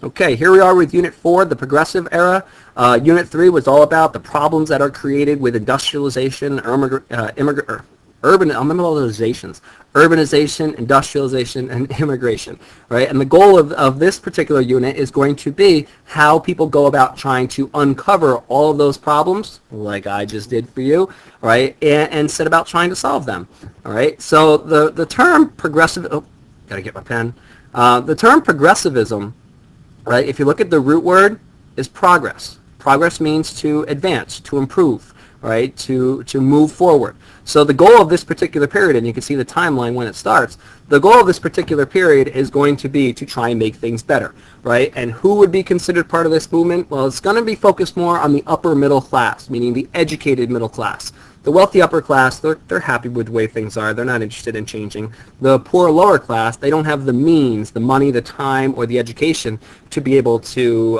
Okay, here we are with Unit 4, the Progressive Era. Unit 3 was all about the problems that are created with industrialization, urbanization, industrialization, and immigration, right? And the goal of this particular unit is going to be how people go about trying to uncover all of those problems, like I just did for you, right? And set about trying to solve them, all right? So the term progressive, oh, gotta get my pen. The term progressivism, right, if you look at the root word, is progress. Progress means to advance, to improve, right, to move forward. So the goal of this particular period, and you can see the timeline when it starts, the goal of this particular period is going to be to try and make things better, right? And who would be considered part of this movement? Well, it's going to be focused more on the upper middle class, meaning the educated middle class. The wealthy upper class, they're happy with the way things are. They're not interested in changing. The poor lower class, they don't have the means, the money, the time, or the education to be able to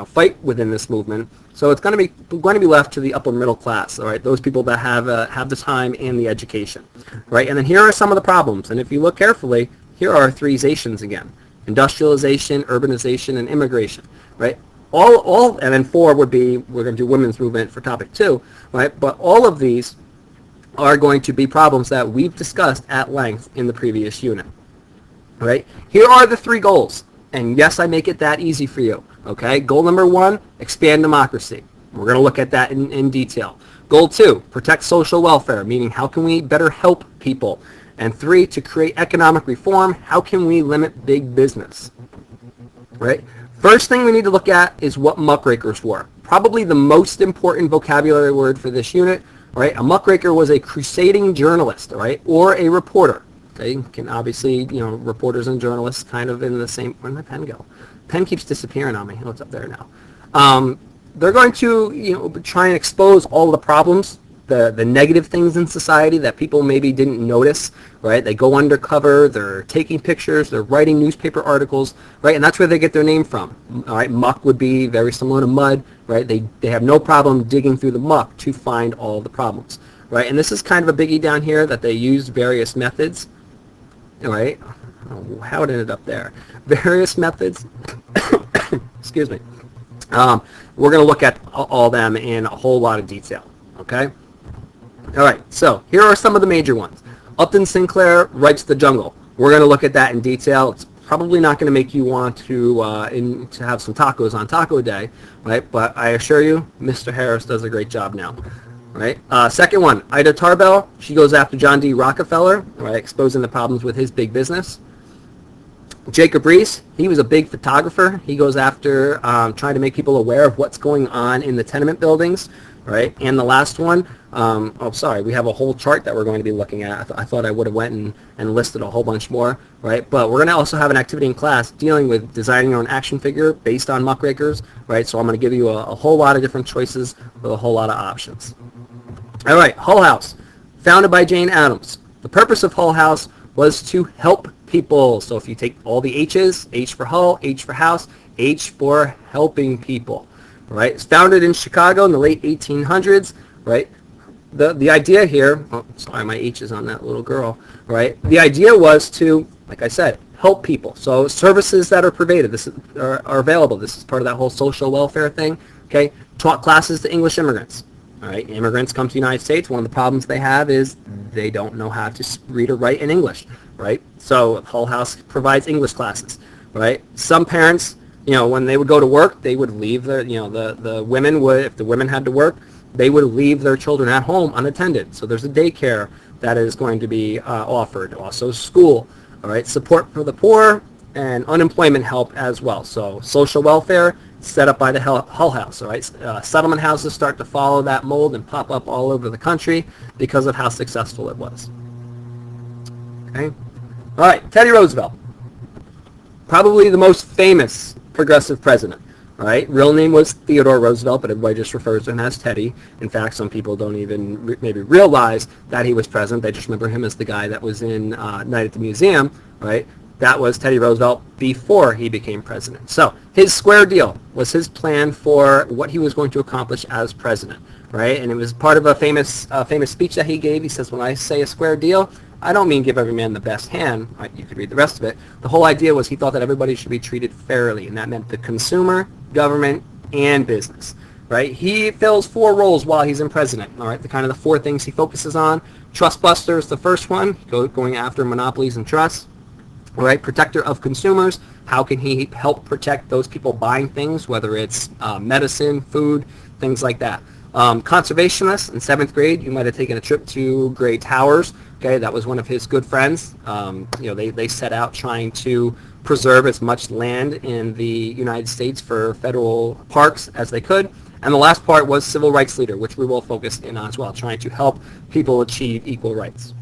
fight within this movement. So it's going to be left to the upper middle class, all right? Those people that have the time and the education, right? And then here are some of the problems. And if you look carefully, here are three zations again: industrialization, urbanization, and immigration, right? All, and then 4 would be, we're going to do women's movement for topic 2, right? But all of these are going to be problems that we've discussed at length in the previous unit, right? Here are the 3 goals, and yes, I make it that easy for you, okay? Goal number 1, expand democracy. We're going to look at that in detail. Goal 2, protect social welfare, meaning how can we better help people? And 3, to create economic reform, how can we limit big business, right? First thing we need to look at is what muckrakers were. Probably the most important vocabulary word for this unit, right? A muckraker was a crusading journalist, right, or a reporter. Okay, you can obviously, reporters and journalists kind of in the same. Where'd my pen go? Pen keeps disappearing on me. Oh, it's up there now. They're going to, try and expose all the problems, the negative things in society that people maybe didn't notice, right? They go undercover, they're taking pictures, they're writing newspaper articles, right? And that's where they get their name from, all right? Muck would be very similar to mud, right? They have no problem digging through the muck to find all the problems, right? And this is kind of a biggie down here that they used various methods, all right? Oh, how it ended up there. Various methods, excuse me. We're going to look at all them in a whole lot of detail, okay? All right, so here are some of the major ones. Upton Sinclair writes The Jungle. We're going to look at that in detail. It's probably not going to make you want to have some tacos on Taco Day, right? But I assure you, Mr. Harris does a great job now, right? Second one, Ida Tarbell. She goes after John D. Rockefeller, right, exposing the problems with his big business. Jacob Riis, he was a big photographer. He goes after trying to make people aware of what's going on in the tenement buildings, right? And the last one, we have a whole chart that we're going to be looking at. I thought I would have went and listed a whole bunch more, right? But we're going to also have an activity in class dealing with designing your own action figure based on Muckrakers, right? So I'm going to give you a whole lot of different choices with a whole lot of options. All right, Hull House, founded by Jane Addams. The purpose of Hull House was to help people. So if you take all the H's, H for Hull, H for House, H for helping people, right? It's founded in Chicago in the late 1800s, right? The idea here, oh, sorry, my H is on that little girl, right? The idea was to, like I said, help people. So services that are provided, are available. This is part of that whole social welfare thing, okay? Taught classes to English immigrants. All right, immigrants come to the United States. One of the problems they have is they don't know how to read or write in English, right? So Hull House provides English classes, right? Some parents, when they would go to work, they would leave the women would, if the women had to work, they would leave their children at home unattended. So there's a daycare that is going to be offered. Also school, all right? Support for the poor and unemployment help as well. So social welfare set up by the Hull House, all right? Settlement houses start to follow that mold and pop up all over the country because of how successful it was. Okay? All right, Teddy Roosevelt. Probably the most famous progressive president, all right? Real name was Theodore Roosevelt, but everybody just refers to him as Teddy. In fact, some people don't even maybe realize that he was president. They just remember him as the guy that was in Night at the Museum, right? That was Teddy Roosevelt before he became president. So his square deal was his plan for what he was going to accomplish as president, right? And it was part of a famous speech that he gave. He says, when I say a square deal, I don't mean give every man the best hand. Right? You could read the rest of it. The whole idea was he thought that everybody should be treated fairly, and that meant the consumer, government, and business. Right? He fills 4 roles while he's in president. All right, the kind of the 4 things he focuses on. Trust buster is the first one, going after monopolies and trusts. Right? Protector of consumers. How can he help protect those people buying things, whether it's medicine, food, things like that. Conservationist. In 7th grade, you might have taken a trip to Gray Towers. Okay, that was one of his good friends. They set out trying to preserve as much land in the United States for federal parks as they could. And the last part was civil rights leader, which we will focus in on as well, trying to help people achieve equal rights.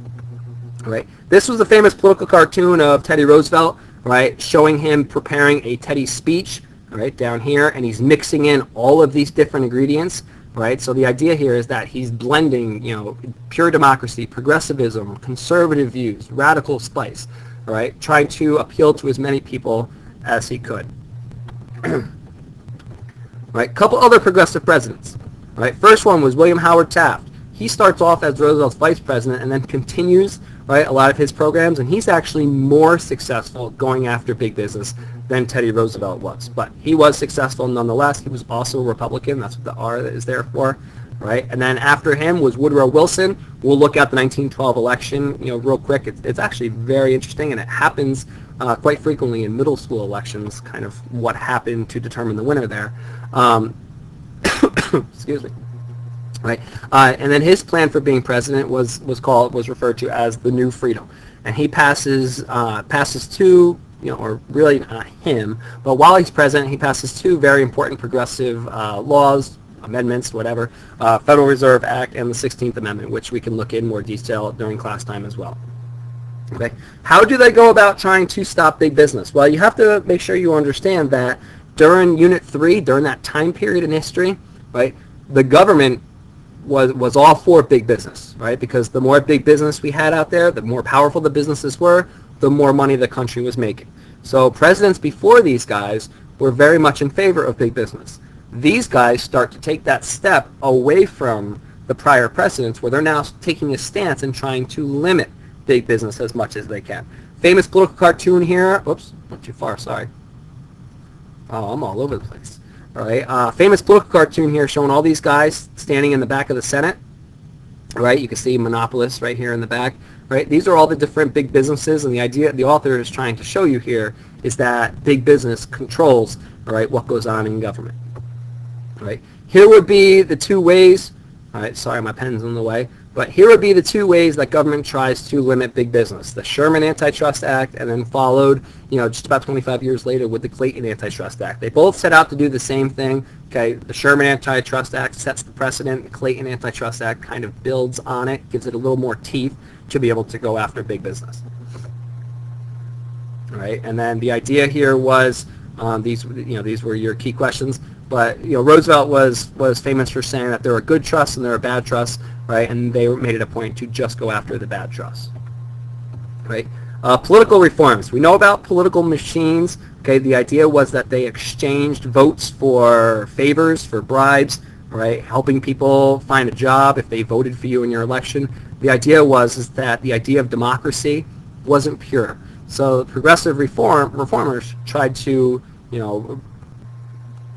Right. This was the famous political cartoon of Teddy Roosevelt, right, showing him preparing a Teddy speech, right, down here, and he's mixing in all of these different ingredients, right? So the idea here is that he's blending, pure democracy, progressivism, conservative views, radical spice, right, trying to appeal to as many people as he could. Right, couple other progressive presidents. Right, first one was William Howard Taft. He starts off as Roosevelt's vice president and then continues, right, a lot of his programs, and he's actually more successful going after big business than Teddy Roosevelt was. But he was successful nonetheless. He was also a Republican. That's what the R is there for, right? And then after him was Woodrow Wilson. We'll look at the 1912 election, real quick. It's actually very interesting, and it happens quite frequently in middle school elections, kind of what happened to determine the winner there. Excuse me. Right, and then his plan for being president was referred to as the New Freedom, and he passes 2, or really not him, but while he's president, he passes 2 very important progressive laws, amendments, whatever, Federal Reserve Act and the 16th Amendment, which we can look in more detail during class time as well. Okay, how do they go about trying to stop big business? Well, you have to make sure you understand that during Unit 3, during that time period in history, right, the government was all for big business, right? Because the more big business we had out there, the more powerful the businesses were, the more money the country was making. So presidents before these guys were very much in favor of big business. These guys start to take that step away from the prior presidents, where they're now taking a stance and trying to limit big business as much as they can. Famous political cartoon here. Oops, not too far, sorry. Oh, I'm all over the place. All right, famous political cartoon here showing all these guys standing in the back of the Senate. Right, you can see monopolists right here in the back. Right, these are all the different big businesses, and the idea the author is trying to show you here is that big business controls, all right, what goes on in government. All right, here would be the 2 ways. All right, sorry, my pen's in the way. But here would be the 2 ways that government tries to limit big business. The Sherman Antitrust Act, and then followed, just about 25 years later with the Clayton Antitrust Act. They both set out to do the same thing. Okay, the Sherman Antitrust Act sets the precedent. The Clayton Antitrust Act kind of builds on it, gives it a little more teeth to be able to go after big business. All right, and then the idea here was these were your key questions. But Roosevelt was famous for saying that there are good trusts and there are bad trusts, right? And they made it a point to just go after the bad trusts, right? Political reforms. We know about political machines. Okay, the idea was that they exchanged votes for favors, for bribes, right? Helping people find a job if they voted for you in your election. The idea is that the idea of democracy wasn't pure. So progressive reformers tried to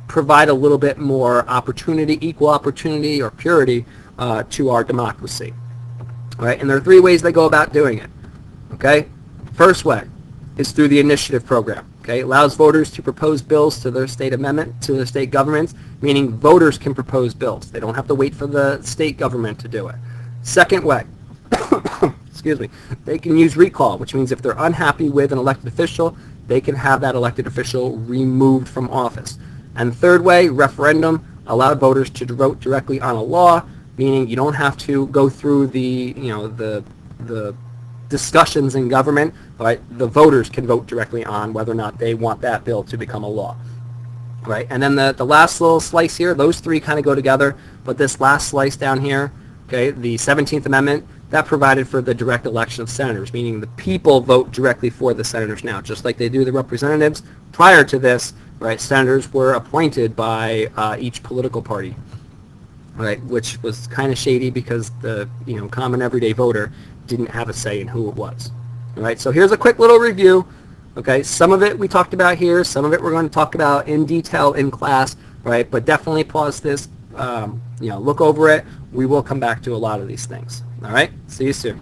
provide a little bit more opportunity, equal opportunity, or purity to our democracy. All right, and there are 3 ways they go about doing it. Okay, first way is through the initiative program. Okay, it allows voters to propose bills to their state governments, meaning voters can propose bills. They don't have to wait for the state government to do it. Second way, excuse me, they can use recall, which means if they're unhappy with an elected official, they can have that elected official removed from office. And third way, referendum, allow voters to vote directly on a law, meaning you don't have to go through the discussions in government, right? The voters can vote directly on whether or not they want that bill to become a law, right? And then the last little slice here, those 3 kind of go together, but this last slice down here, okay, the 17th Amendment, that provided for the direct election of senators, meaning the people vote directly for the senators now, just like they do the representatives. Prior to this, right, senators were appointed by each political party, right, which was kind of shady because the common everyday voter didn't have a say in who it was. All right, so here's a quick little review. Okay, some of it we talked about here, some of it we're going to talk about in detail in class, right? But definitely pause this, look over it. We will come back to a lot of these things. All right, see you soon.